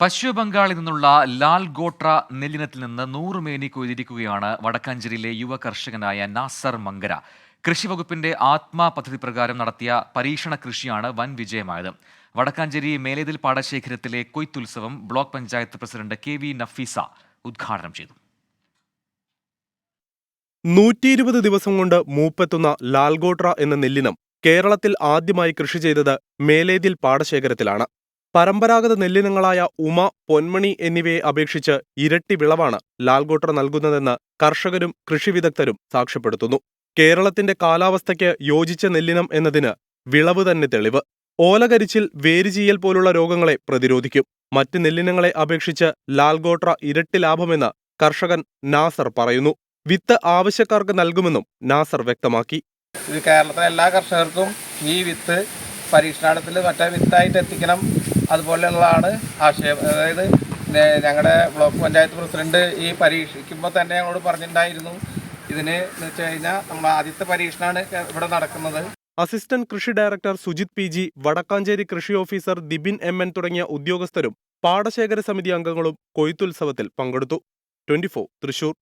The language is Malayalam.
പശ്ചിമബംഗാളിൽ നിന്നുള്ള ലാൽ ഗോട്ര നെല്ലിനത്തിൽ നിന്ന് 100 മേനി കൊയ്തിരിക്കുകയാണ് വടക്കാഞ്ചേരിയിലെ യുവ കർഷകനായ നാസർ മങ്കര. കൃഷിവകുപ്പിന്റെ ആത്മ പദ്ധതി പ്രകാരം നടത്തിയ പരീക്ഷണ കൃഷിയാണ് വൻ വിജയമായത്. വടക്കാഞ്ചേരി മേലേതിൽ പാടശേഖരത്തിലെ കൊയ്ത്തുത്സവം block panchayat president KV Nafeesa ഉദ്ഘാടനം ചെയ്തു. 120 ദിവസം കൊണ്ട് മൂപ്പെത്തുന്ന ലാൽഗോട്ര എന്ന നെല്ലിനം കേരളത്തിൽ ആദ്യമായി കൃഷി ചെയ്തത് മേലേതിൽ പാടശേഖരത്തിലാണ്. പരമ്പരാഗത നെല്ലിനങ്ങളായ ഉമ, പൊന്മണി എന്നിവയെ അപേക്ഷിച്ച് ഇരട്ടി വിളവാണ് ലാൽഗോട്ര നൽകുന്നതെന്ന് കർഷകരും കൃഷി വിദഗ്ധരും സാക്ഷ്യപ്പെടുത്തുന്നു. കേരളത്തിന്റെ കാലാവസ്ഥയ്ക്ക് യോജിച്ച നെല്ലിനം എന്നതിന് വിളവ് തന്നെ തെളിവ്. ഓലകരിച്ചിൽ, വേരുചീയൽ പോലുള്ള രോഗങ്ങളെ പ്രതിരോധിക്കും. മറ്റ് നെല്ലിനങ്ങളെ അപേക്ഷിച്ച് ലാൽഗോട്ര ഇരട്ടി ലാഭമെന്ന് കർഷകൻ നാസർ പറയുന്നു. വിത്ത് ആവശ്യക്കാർക്ക് നൽകുമെന്നും നാസർ വ്യക്തമാക്കി. ഇത് കേരളത്തിലെ എല്ലാ കർഷകർക്കും ഈ വിത്ത് പരീക്ഷണത്തിൽ മറ്റേ വിത്തായിട്ട് എത്തിക്കണം, അതുപോലെയുള്ളതാണ് ആശയം. അതായത് ഞങ്ങളുടെ ബ്ലോക്ക് പഞ്ചായത്ത് പ്രസിഡന്റ് ഈ പരീക്ഷിക്കുമ്പോൾ തന്നെ ഞങ്ങളോട് പറഞ്ഞിട്ടുണ്ടായിരുന്നു, ഇതിന് എന്ന് വെച്ച് കഴിഞ്ഞാൽ നമ്മുടെ ആദ്യത്തെ പരീക്ഷണമാണ് ഇവിടെ നടക്കുന്നത്. അസിസ്റ്റന്റ് കൃഷി ഡയറക്ടർ സുജിത് PG, വടക്കാഞ്ചേരി കൃഷി ഓഫീസർ ദിബിൻ MN തുടങ്ങിയ ഉദ്യോഗസ്ഥരും പാടശേഖര സമിതി അംഗങ്ങളും കൊയ്ത്തുത്സവത്തിൽ പങ്കെടുത്തു. 24 തൃശൂർ.